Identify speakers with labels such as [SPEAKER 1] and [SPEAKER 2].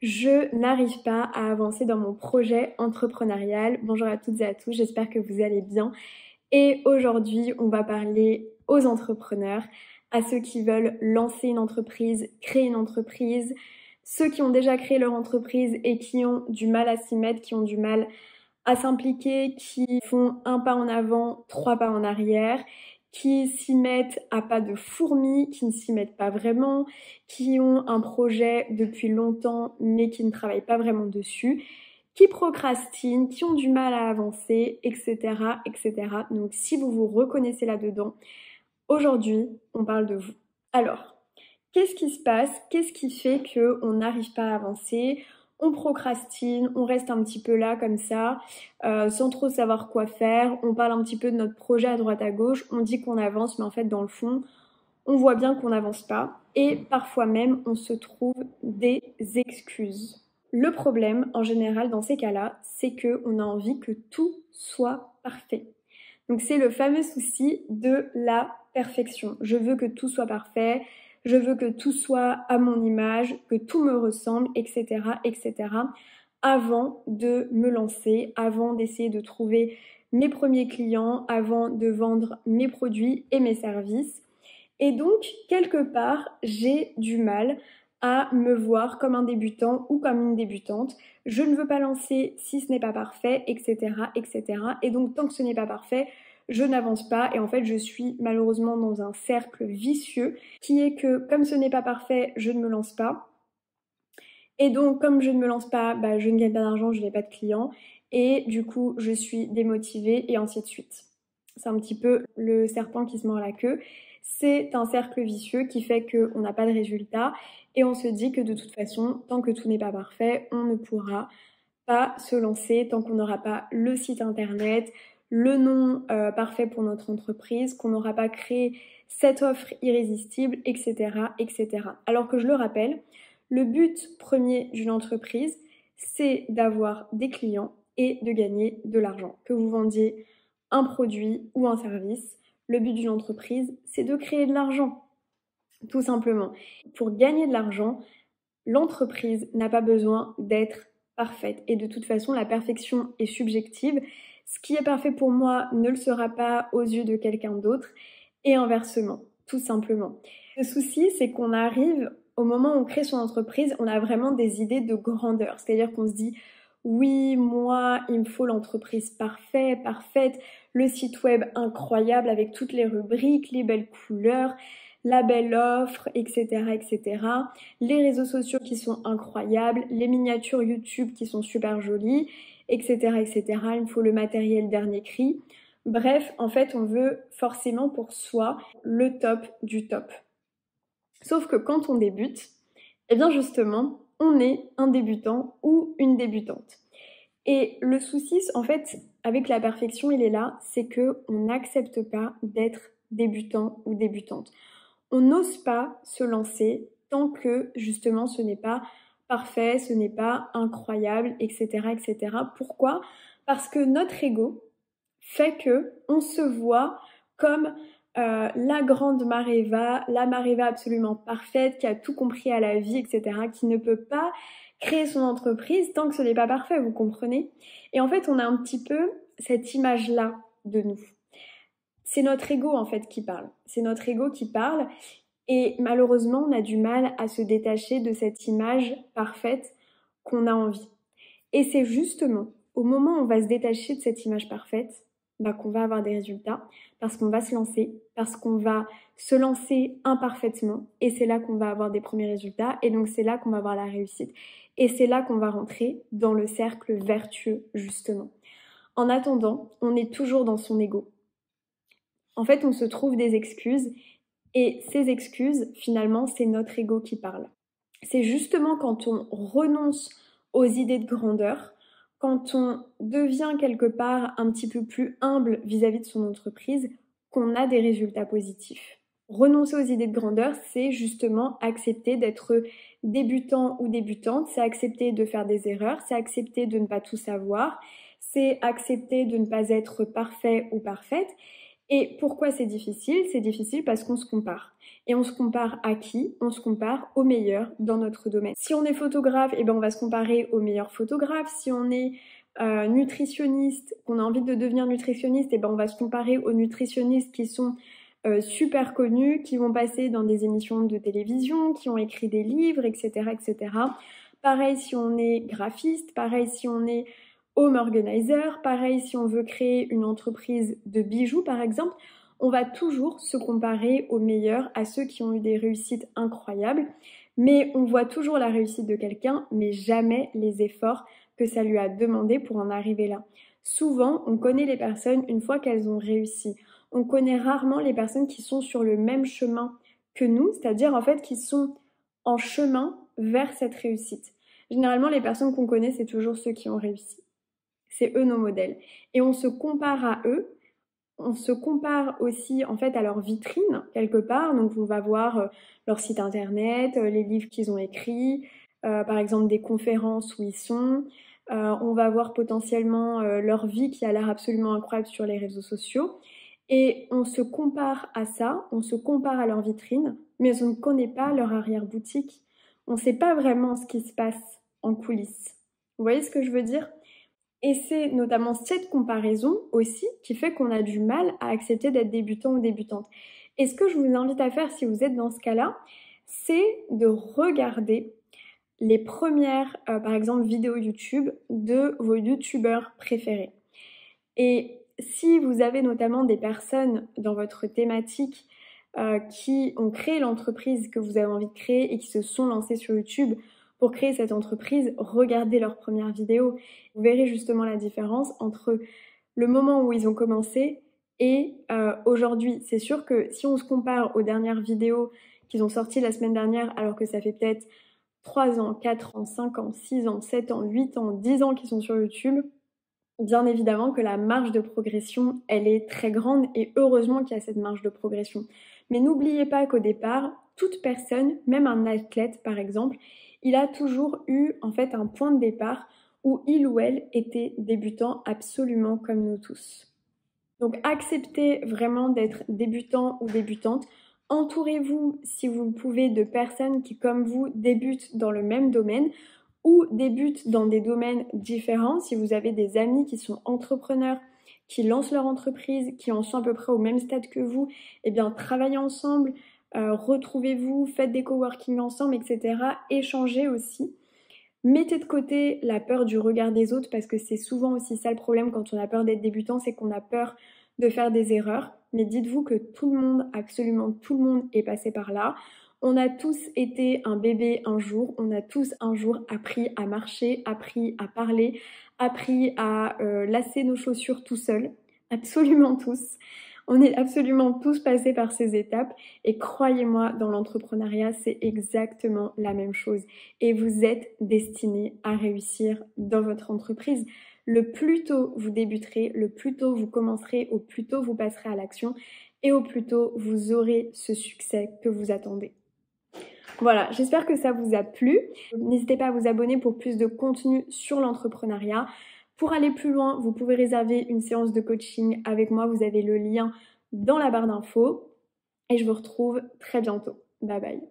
[SPEAKER 1] Je n'arrive pas à avancer dans mon projet entrepreneurial. Bonjour à toutes et à tous, j'espère que vous allez bien. Et aujourd'hui, on va parler aux entrepreneurs, à ceux qui veulent lancer une entreprise, créer une entreprise, ceux qui ont déjà créé leur entreprise et qui ont du mal à s'y mettre, qui ont du mal à s'impliquer, qui font un pas en avant, trois pas en arrière, qui s'y mettent à pas de fourmi, qui ne s'y mettent pas vraiment, qui ont un projet depuis longtemps mais qui ne travaillent pas vraiment dessus, qui procrastinent, qui ont du mal à avancer, etc., etc. Donc si vous vous reconnaissez là-dedans, aujourd'hui, on parle de vous. Alors, qu'est-ce qui se passe? Qu'est-ce qui fait qu'on n'arrive pas à avancer? On procrastine, on reste un petit peu là comme ça, sans trop savoir quoi faire. On parle un petit peu de notre projet à droite à gauche. On dit qu'on avance, mais en fait, dans le fond, on voit bien qu'on n'avance pas. Et parfois même, on se trouve des excuses. Le problème, en général, dans ces cas-là, c'est qu'on a envie que tout soit parfait. Donc c'est le fameux souci de la perfection. Je veux que tout soit parfait, je veux que tout soit à mon image, que tout me ressemble, etc., etc., avant de me lancer, avant d'essayer de trouver mes premiers clients, avant de vendre mes produits et mes services. Et donc, quelque part, j'ai du mal à me voir comme un débutant ou comme une débutante. Je ne veux pas lancer si ce n'est pas parfait, etc., etc. Et donc, tant que ce n'est pas parfait, je n'avance pas et en fait, je suis malheureusement dans un cercle vicieux qui est que comme ce n'est pas parfait, je ne me lance pas. Et donc, comme je ne me lance pas, je ne gagne pas d'argent, je n'ai pas de clients et du coup, je suis démotivée et ainsi de suite. C'est un petit peu le serpent qui se mord la queue. C'est un cercle vicieux qui fait qu'on n'a pas de résultat et on se dit que de toute façon, tant que tout n'est pas parfait, on ne pourra pas se lancer tant qu'on n'aura pas le site internet, le nom parfait pour notre entreprise, qu'on n'aura pas créé cette offre irrésistible, etc., etc. Alors que je le rappelle, le but premier d'une entreprise, c'est d'avoir des clients et de gagner de l'argent. Que vous vendiez un produit ou un service, le but d'une entreprise, c'est de créer de l'argent, tout simplement. Pour gagner de l'argent, l'entreprise n'a pas besoin d'être parfaite. Et de toute façon, la perfection est subjective. Ce qui est parfait pour moi ne le sera pas aux yeux de quelqu'un d'autre. Et inversement, tout simplement. Le souci, c'est qu'on arrive, au moment où on crée son entreprise, on a vraiment des idées de grandeur. C'est-à-dire qu'on se dit, oui, moi, il me faut l'entreprise parfaite, le site web incroyable avec toutes les rubriques, les belles couleurs, la belle offre, etc., etc. Les réseaux sociaux qui sont incroyables, les miniatures YouTube qui sont super jolies, etc., etc. Il me faut le matériel dernier cri. Bref, en fait, on veut forcément pour soi le top du top. Sauf que quand on débute, eh bien justement, on est un débutant ou une débutante. Et le souci, en fait, avec la perfection, il est là, c'est qu'on n'accepte pas d'être débutant ou débutante. On n'ose pas se lancer tant que justement ce n'est pas parfait, ce n'est pas incroyable, etc., etc. Pourquoi? Parce que notre ego fait que on se voit comme la grande Mareva, la Mareva absolument parfaite, qui a tout compris à la vie, etc., qui ne peut pas créer son entreprise tant que ce n'est pas parfait, vous comprenez? Et en fait, on a un petit peu cette image-là de nous. C'est notre ego en fait qui parle. C'est notre ego qui parle et malheureusement, on a du mal à se détacher de cette image parfaite qu'on a envie. Et c'est justement au moment où on va se détacher de cette image parfaite qu'on va avoir des résultats, parce qu'on va se lancer, parce qu'on va se lancer imparfaitement, et c'est là qu'on va avoir des premiers résultats, et donc c'est là qu'on va avoir la réussite, et c'est là qu'on va rentrer dans le cercle vertueux, justement. En attendant, on est toujours dans son ego. En fait, on se trouve des excuses, et ces excuses, finalement, c'est notre ego qui parle. C'est justement quand on renonce aux idées de grandeur, quand on devient quelque part un petit peu plus humble vis-à-vis de son entreprise, qu'on a des résultats positifs. Renoncer aux idées de grandeur, c'est justement accepter d'être débutant ou débutante, c'est accepter de faire des erreurs, c'est accepter de ne pas tout savoir, c'est accepter de ne pas être parfait ou parfaite. Et pourquoi c'est difficile? C'est difficile parce qu'on se compare. Et on se compare à qui? On se compare aux meilleurs dans notre domaine. Si on est photographe, eh ben on va se comparer aux meilleurs photographes. Si on est nutritionniste, qu'on a envie de devenir nutritionniste, eh ben on va se comparer aux nutritionnistes qui sont super connus, qui vont passer dans des émissions de télévision, qui ont écrit des livres, etc., etc. Pareil si on est graphiste, pareil si on est home organizer, pareil si on veut créer une entreprise de bijoux par exemple, on va toujours se comparer aux meilleurs, à ceux qui ont eu des réussites incroyables, mais on voit toujours la réussite de quelqu'un, mais jamais les efforts que ça lui a demandé pour en arriver là. Souvent, on connaît les personnes une fois qu'elles ont réussi. On connaît rarement les personnes qui sont sur le même chemin que nous, c'est-à-dire en fait qui sont en chemin vers cette réussite. Généralement, les personnes qu'on connaît, c'est toujours ceux qui ont réussi. C'est eux nos modèles. Et on se compare à eux, on se compare aussi en fait à leur vitrine quelque part. Donc on va voir leur site internet, les livres qu'ils ont écrits, par exemple des conférences où ils sont. On va voir potentiellement leur vie qui a l'air absolument incroyable sur les réseaux sociaux. Et on se compare à ça, on se compare à leur vitrine, mais on ne connaît pas leur arrière-boutique. On ne sait pas vraiment ce qui se passe en coulisses. Vous voyez ce que je veux dire? Et c'est notamment cette comparaison aussi qui fait qu'on a du mal à accepter d'être débutant ou débutante. Et ce que je vous invite à faire si vous êtes dans ce cas-là, c'est de regarder les premières, par exemple, vidéos YouTube de vos YouTubeurs préférés. Et si vous avez notamment des personnes dans votre thématique qui ont créé l'entreprise que vous avez envie de créer et qui se sont lancées sur YouTube pour créer cette entreprise, regardez leurs premières vidéos. Vous verrez justement la différence entre le moment où ils ont commencé et aujourd'hui. C'est sûr que si on se compare aux dernières vidéos qu'ils ont sorties la semaine dernière, alors que ça fait peut-être 3 ans, 4 ans, 5 ans, 6 ans, 7 ans, 8 ans, 10 ans qu'ils sont sur YouTube, bien évidemment que la marge de progression, elle est très grande et heureusement qu'il y a cette marge de progression. Mais n'oubliez pas qu'au départ, toute personne, même un athlète par exemple, il a toujours eu en fait un point de départ où il ou elle était débutant absolument comme nous tous. Donc acceptez vraiment d'être débutant ou débutante. Entourez-vous, si vous le pouvez, de personnes qui, comme vous, débutent dans le même domaine ou débutent dans des domaines différents. Si vous avez des amis qui sont entrepreneurs, qui lancent leur entreprise, qui en sont à peu près au même stade que vous, eh bien travaillez ensemble, retrouvez-vous, faites des coworking ensemble, etc. Échangez aussi. Mettez de côté la peur du regard des autres parce que c'est souvent aussi ça le problème quand on a peur d'être débutant, c'est qu'on a peur de faire des erreurs. Mais dites-vous que tout le monde, absolument tout le monde est passé par là. On a tous été un bébé un jour, on a tous un jour appris à marcher, appris à parler, appris à lasser nos chaussures tout seul, absolument tous. On est absolument tous passés par ces étapes et croyez-moi, dans l'entrepreneuriat, c'est exactement la même chose. Et vous êtes destinés à réussir dans votre entreprise. Le plus tôt vous débuterez, le plus tôt vous commencerez, au plus tôt vous passerez à l'action et au plus tôt vous aurez ce succès que vous attendez. Voilà, j'espère que ça vous a plu. N'hésitez pas à vous abonner pour plus de contenu sur l'entrepreneuriat. Pour aller plus loin, vous pouvez réserver une séance de coaching avec moi. Vous avez le lien dans la barre d'infos. Et je vous retrouve très bientôt. Bye bye.